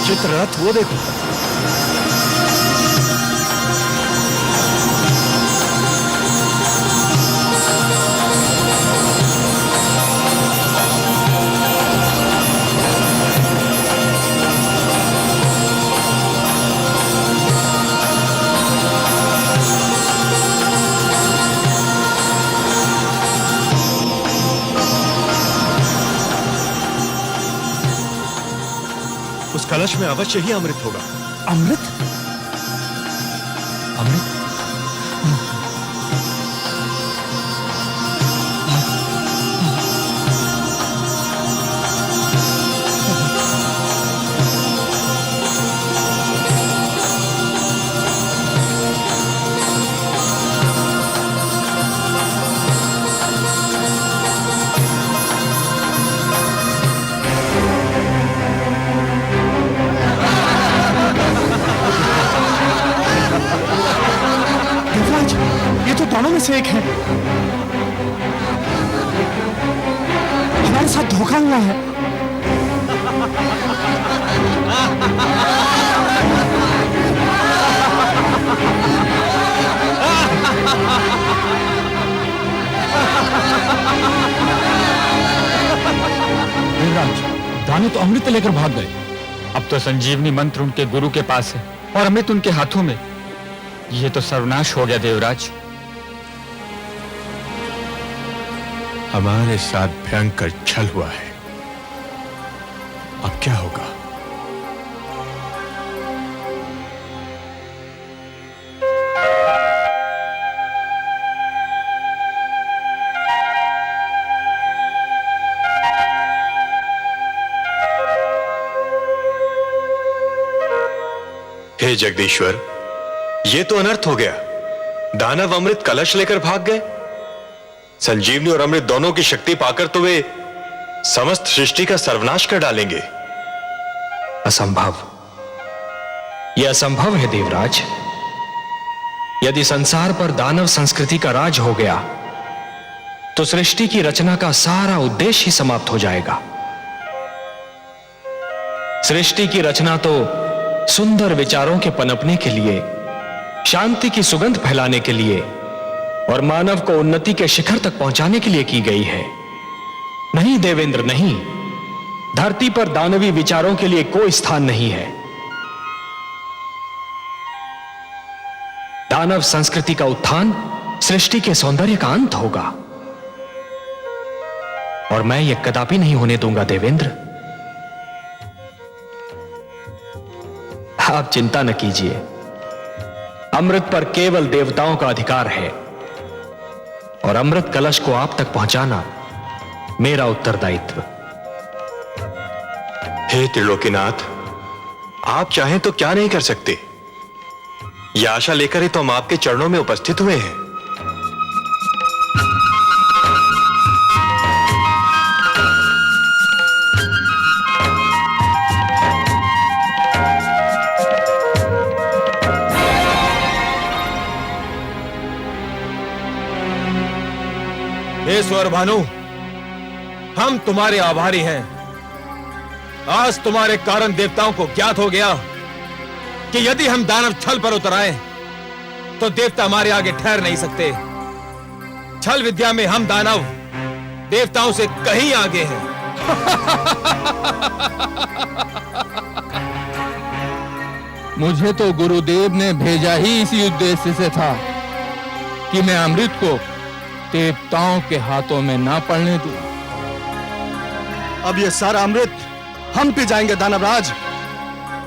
चित्ररथ वो देखो। उस कलश में अवश्य ही अमृत होगा। अमृत? अमृत? ये तो दोनों में से एक है। हमारे साथ धोखा हुआ है। देवराज, दानी तो अमृत लेकर भाग गए। अब तो संजीवनी मंत्र उनके गुरु के पास है और अमृत उनके हाथों में। ये तो सर्वनाश हो गया देवराज। हमारे साथ भयंकर छल हुआ है। अब क्या होगा? हे जगदीश्वर, ये तो अनर्थ हो गया। दानव अमृत कलश लेकर भाग गए। संजीवनी और अमृत दोनों की शक्ति पाकर तो वे समस्त सृष्टि का सर्वनाश कर डालेंगे। असंभव। यह असंभव है देवराज। यदि संसार पर दानव संस्कृति का राज हो गया तो सृष्टि की रचना का सारा उद्देश्य ही समाप्त हो जाएगा। सृष्टि की रचना तो सुंदर विचारों के पनपने के लिए, शांति की सुगंध फैलाने के लिए और मानव को उन्नति के शिखर तक पहुंचाने के लिए की गई है। नहीं देवेंद्र, नहीं। धरती पर दानवी विचारों के लिए कोई स्थान नहीं है। दानव संस्कृति का उत्थान सृष्टि के सौंदर्य का अंत होगा और मैं यह कदापि नहीं होने दूंगा देवेंद्र। आप चिंता न कीजिए। अमृत पर केवल देवताओं का अधिकार है और अमृत कलश को आप तक पहुंचाना मेरा उत्तरदायित्व। हे त्रिलोकीनाथ, आप चाहें तो क्या नहीं कर सकते। यह आशा लेकर ही तो हम आपके चरणों में उपस्थित हुए हैं। हे स्वर भानु, हम तुम्हारे आभारी हैं। आज तुम्हारे कारण देवताओं को ज्ञात हो गया कि यदि हम दानव छल पर उतर आए तो देवता हमारे आगे ठहर नहीं सकते। छल विद्या में हम दानव देवताओं से कहीं आगे हैं। मुझे तो गुरुदेव ने भेजा ही इसी उद्देश्य से था कि मैं अमृत को देवताओं के हाथों में ना पड़ने दूं। अब ये सारा अमृत हम पी जाएंगे दानवराज।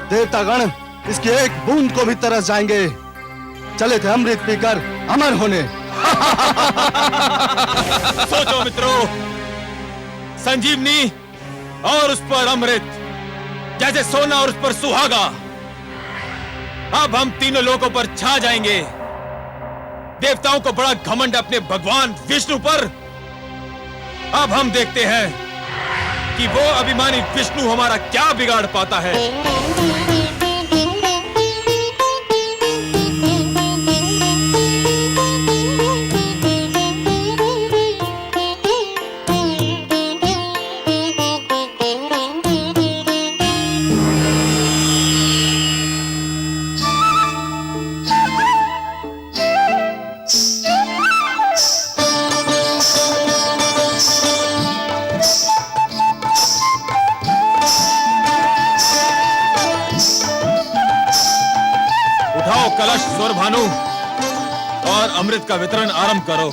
देवतागण इसकी एक बूंद को भी तरस जाएंगे। चले थे अमृत पीकर अमर होने। सोचो मित्रों, संजीवनी और उस पर अमृत जैसे सोना और उस पर सुहागा। अब हम तीनों लोगों पर छा जाएंगे। देवताओं को बड़ा घमंड अपने भगवान विष्णु पर। अब हम देखते हैं कि वो अभिमानी विष्णु हमारा क्या बिगाड़ पाता है। और अमृत का वितरण आरंभ करो।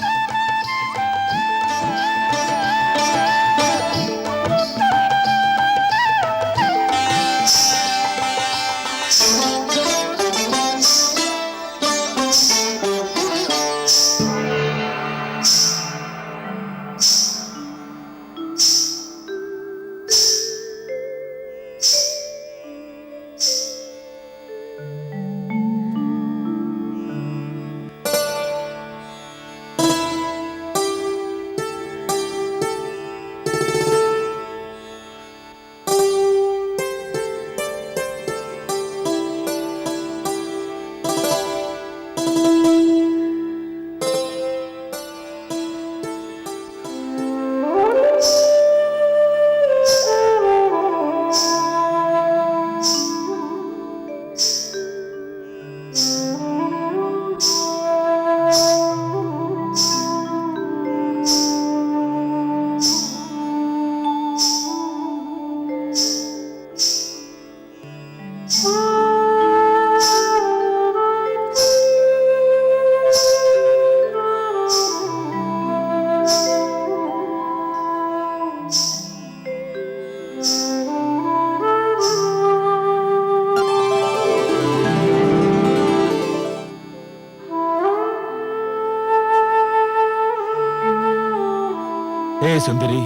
हे सुंदरी,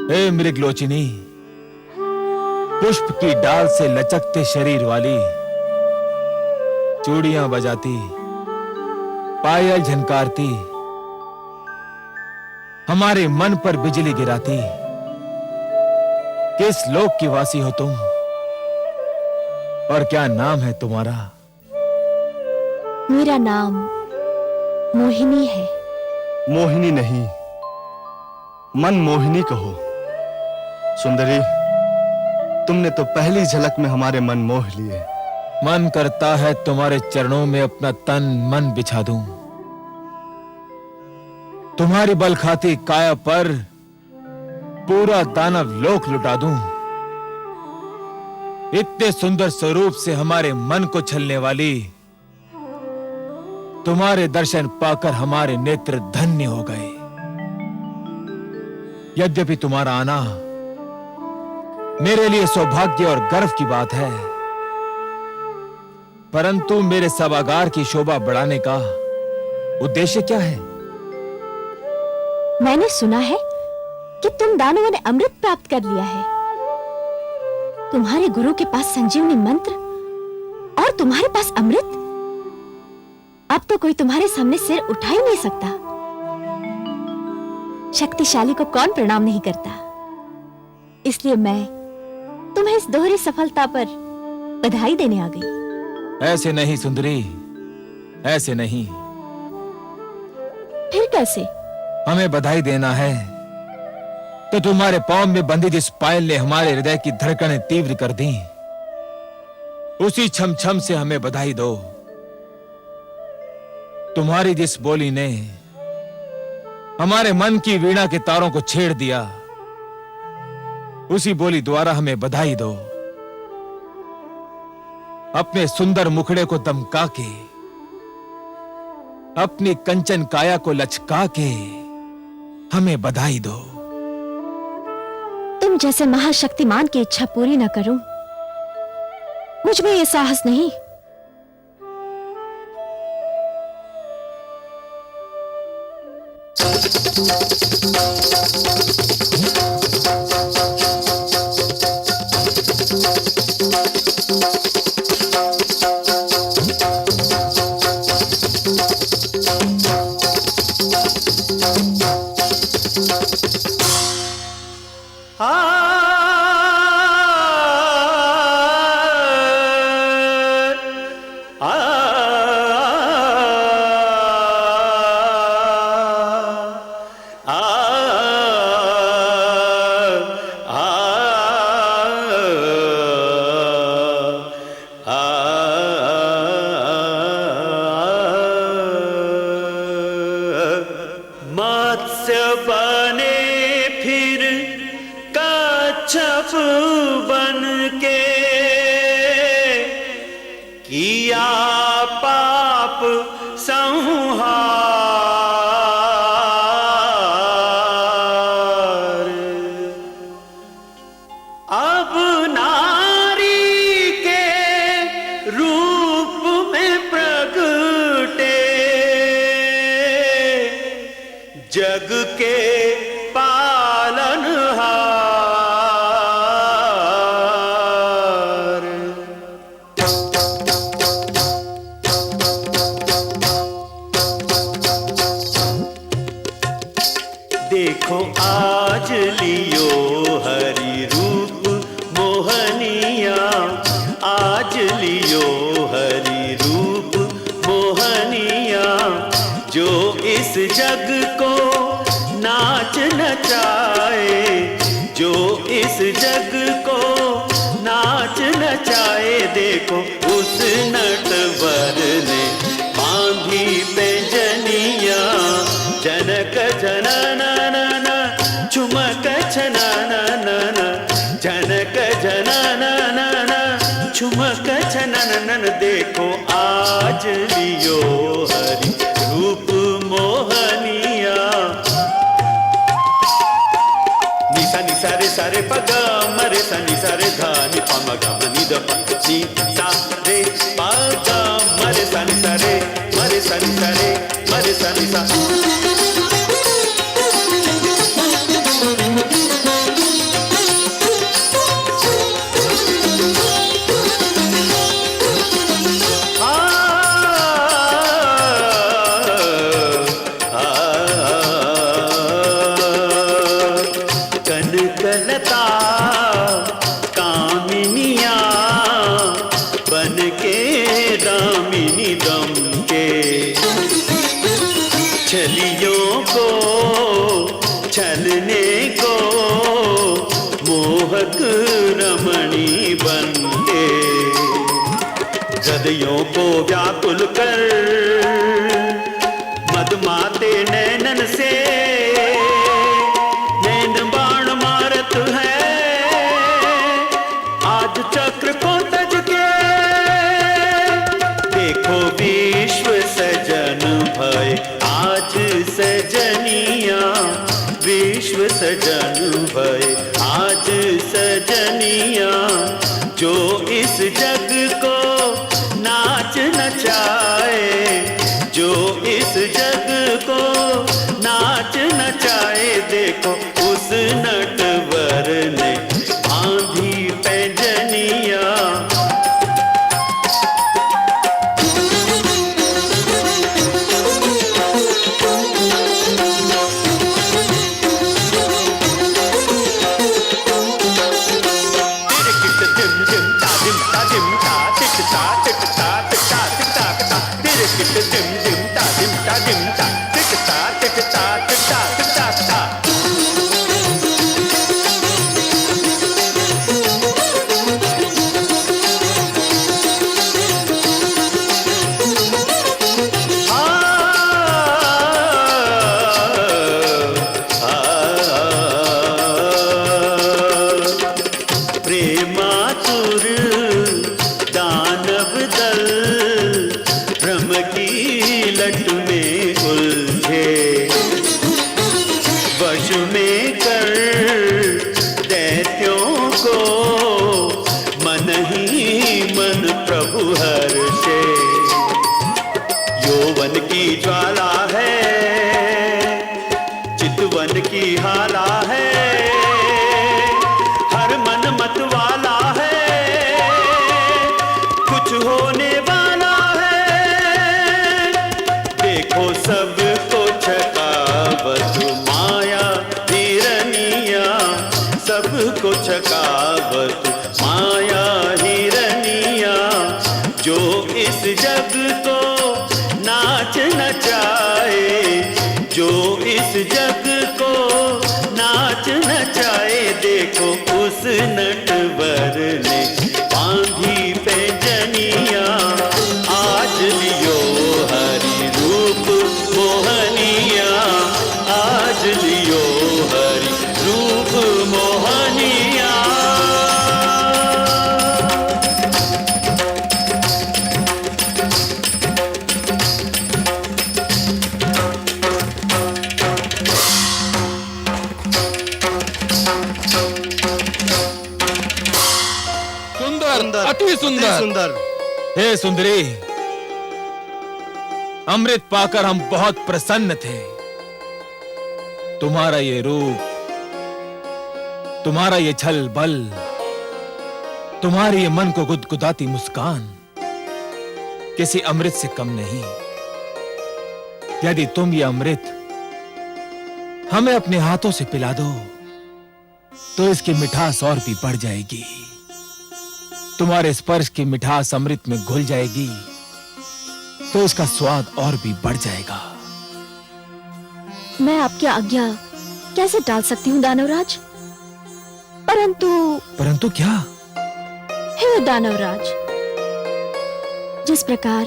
हे मृगलोचिनी, पुष्प की डाल से लचकते शरीर वाली, चूड़ियां बजाती, पायल झनकारती, हमारे मन पर बिजली गिराती, किस लोक की वासी हो तुम और क्या नाम है तुम्हारा? मेरा नाम मोहिनी है। मोहिनी नहीं, मन मोहिनी कहो। सुंदरी, तुमने तो पहली झलक में हमारे मन मोह लिए। मन करता है तुम्हारे चरणों में अपना तन मन बिछा दूं, तुम्हारी बल खाती काया पर पूरा दानव लोक लुटा दूं। इतने सुंदर स्वरूप से हमारे मन को छलने वाली, तुम्हारे दर्शन पाकर हमारे नेत्र धन्य हो गए। यद्यपि तुम्हारा आना मेरे लिए सौभाग्य और गर्व की बात है, परंतु मेरे सभागार की शोभा बढ़ाने का उद्देश्य क्या है? मैंने सुना है कि तुम दानवों ने अमृत प्राप्त कर लिया है। तुम्हारे गुरु के पास संजीवनी मंत्र और तुम्हारे पास अमृत। अब तो कोई तुम्हारे सामने सिर उठा ही नहीं सकता। शक्तिशाली को कौन प्रणाम नहीं करता। इसलिए मैं तुम्हें इस दोहरी सफलता पर बधाई देने आ गई। ऐसे नहीं सुंदरी, ऐसे नहीं। फिर कैसे? हमें बधाई देना है तो तुम्हारे पांव में बंधी जिस पायल ने हमारे हृदय की धड़कनें तीव्र कर दी, उसी छम छम से हमें बधाई दो। तुम्हारी जिस बोली ने हमारे मन की वीणा के तारों को छेड़ दिया, उसी बोली द्वारा हमें बधाई दो। अपने सुंदर मुखड़े को दमका के, अपनी कंचन काया को लचका के हमें बधाई दो। तुम जैसे महाशक्तिमान की इच्छा पूरी न करूं, मुझ में ये साहस नहीं। जग के पालनहार। देखो आज लियो हरि रूप मोहनिया, आज लियो हरि रूप मोहनिया, जो इस जग को नाच नचाए, जो इस जग को नाच नचाए। देखो उस नटवर ने बांधी पैंजनिया, जनक जनन झुमक छनन, जनक जनन झुमक छनन। देखो आज लियो हरि रूप मोहनिया। निसा निसा रे सारे पग मरे सा निसा रे धा नि प म ग म नि द प नि सा रे पग मरे सा निसा रे मरे सा निसा रे मरे सा निसा। कनकलता कामिनिया बन के दामिनी दम के, छलियों को छलने को मोहक रमणी बन के, गदियों को व्याकुल कर मदमाते नैनन से नैन बाण मारत है। आज चक्र को तज के देखो विश्व सजन भय, आज सजनिया विश्व सजन भय, आज सजनिया, जो इस जग को नाच नचाए, जो इस जग को नाच नचाए। देखो उस नटवर ने बांधी पैंजनिया। प्रेमातुर दानव दल भ्रम की लट में उलझे, वश में कर दैत्यों को मन ही मन प्रभु हर्षे। यौवन की ज्वाला है, चितवन की हाला है, हर मन मत वाला है, कुछ होने वाला है। देखो सबको छकावत माया हिरनिया, सबको छकावत माया हिरनिया, जो इस जग को नाच नचाए, जो इस जग को नाच नचाए। देखो उस नटवर ने बांधी पैंजनिया, आज लियो हरि रूप मोहनिया, आज लियो हरि रूप मोहनिया। सुंदर, अति सुंदर। सुंदर। हे सुंदरी, अमृत पाकर हम बहुत प्रसन्न थे, तुम्हारा ये रूप, तुम्हारा ये छल बल, तुम्हारी ये मन को गुदगुदाती मुस्कान किसी अमृत से कम नहीं। यदि तुम ये अमृत हमें अपने हाथों से पिला दो तो इसकी मिठास और भी बढ़ जाएगी। तुम्हारे स्पर्श की मिठास अमृत में घुल जाएगी तो इसका स्वाद और भी बढ़ जाएगा। मैं आपकी आज्ञा कैसे टाल सकती हूँ दानवराज? परंतु क्या? हे दानवराज, जिस प्रकार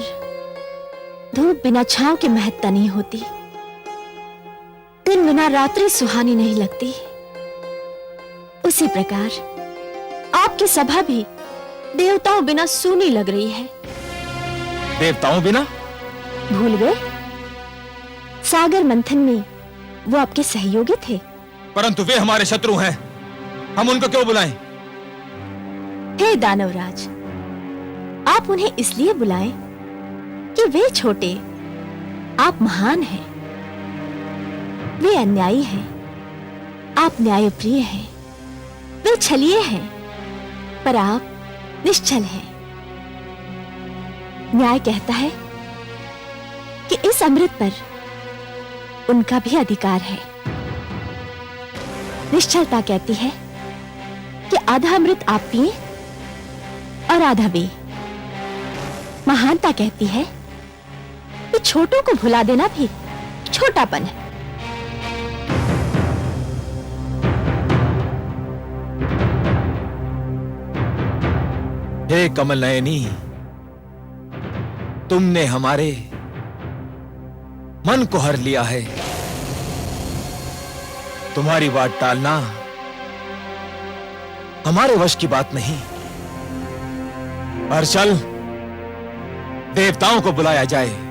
धूप बिना छांव के महत्ता नहीं होती, दिन बिना रात्रि सुहानी नहीं लगती, उसी प्रकार आपकी सभा भी देवताओं बिना सूनी लग रही है। देवताओं बिना? भूल गए? सागर मंथन में वो आपके सहयोगी थे। परंतु वे हमारे शत्रु हैं, हम उनको क्यों बुलाएं? हे दानवराज, आप उन्हें इसलिए बुलाएं कि वे छोटे, आप महान हैं। वे अन्यायी हैं, आप न्यायप्रिय हैं। वे छलिए हैं, पर आप निश्चल हैं। न्याय कहता है कि इस अमृत पर उनका भी अधिकार है। निश्चलता कहती है कि आधा अमृत आप पिए और आधा वे। महानता कहती है कि छोटों को भुला देना भी छोटापन है। हे कमल नयनी, तुमने हमारे मन को हर लिया है। तुम्हारी बात टालना हमारे वश की बात नहीं। और चल, देवताओं को बुलाया जाए।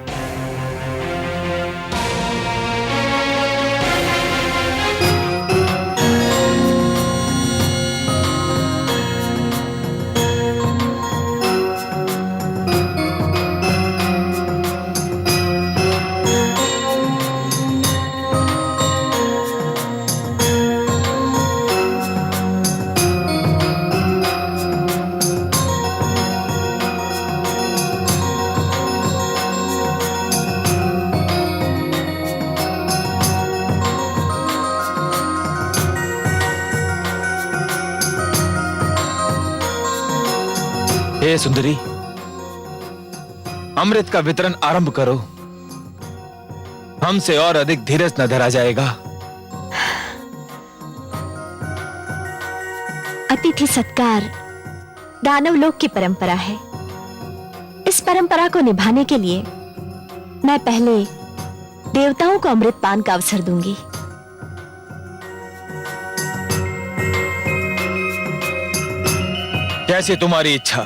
हे सुंदरी, अमृत का वितरण आरंभ करो। हमसे और अधिक धीरज न धरा जाएगा। अतिथि सत्कार दानव लोक की परंपरा है। इस परंपरा को निभाने के लिए मैं पहले देवताओं को अमृत पान का अवसर दूंगी। कैसी तुम्हारी इच्छा।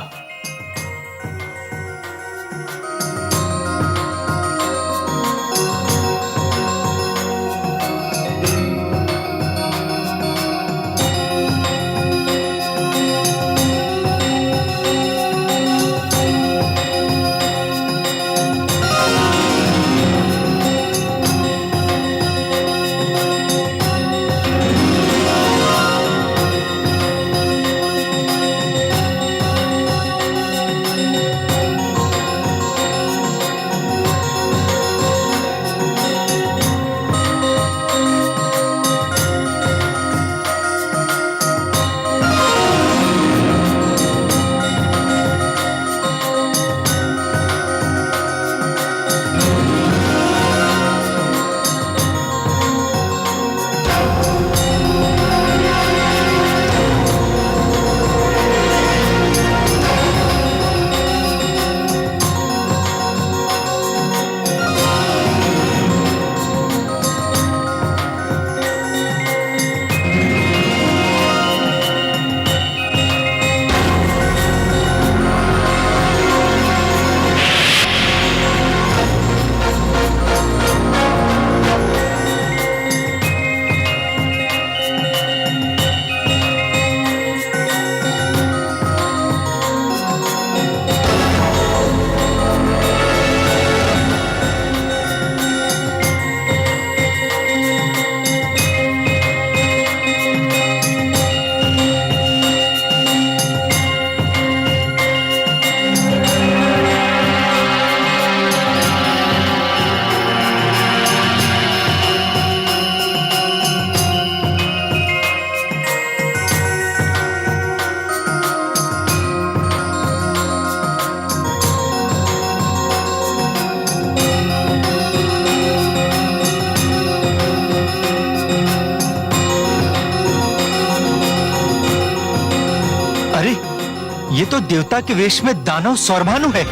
तो देवता के वेश में दानव सौरभानु है।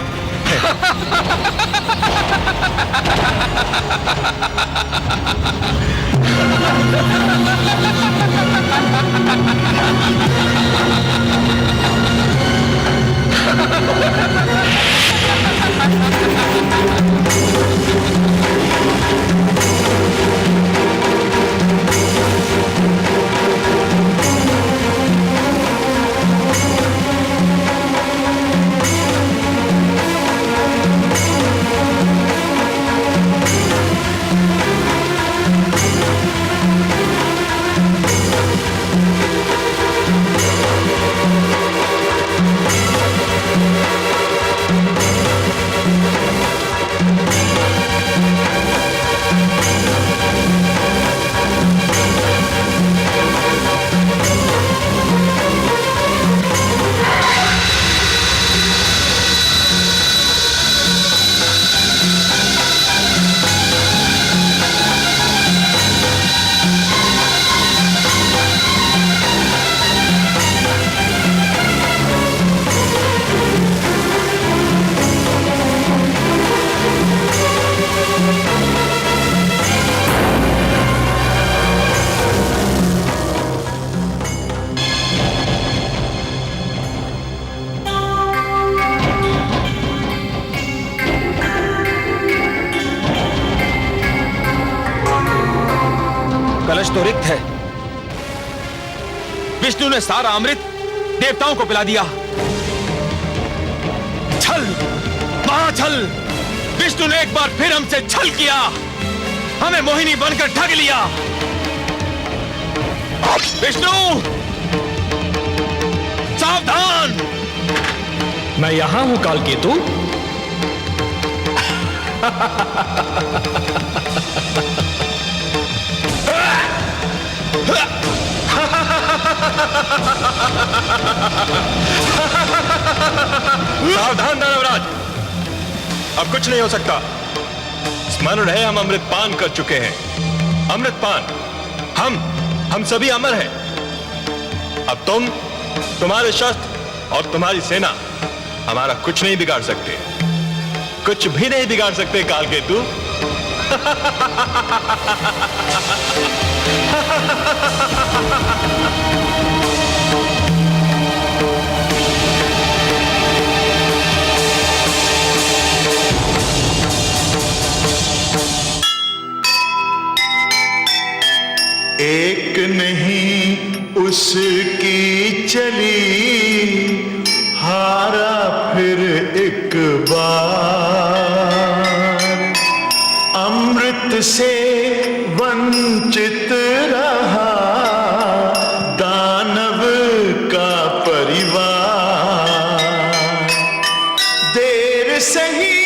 कलश तो रिक्त है। विष्णु ने सारा अमृत देवताओं को पिला दिया। छल, महाछल! विष्णु ने एक बार फिर हमसे छल किया, हमें मोहिनी बनकर ठग लिया। विष्णु, सावधान! मैं यहां हूं कालकेतु। सावधान दानवराज, अब कुछ नहीं हो सकता। स्मरण है, हम अमृतपान कर चुके हैं। अमृतपान, हम सभी अमर हैं। अब तुम्हारे शस्त्र और तुम्हारी सेना हमारा कुछ नहीं बिगाड़ सकते, कुछ भी नहीं बिगाड़ सकते कालकेतु। एक नहीं उसकी चली, हारा फिर एक बार। अमृत से वंचित रहा दानव का परिवार। देर सही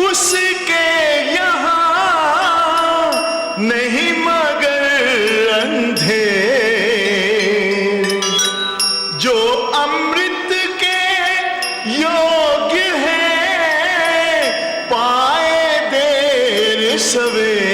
उसके यहाँ नहीं मगर अंधेर, जो अमृत के योग्य है पाए देर सवेर।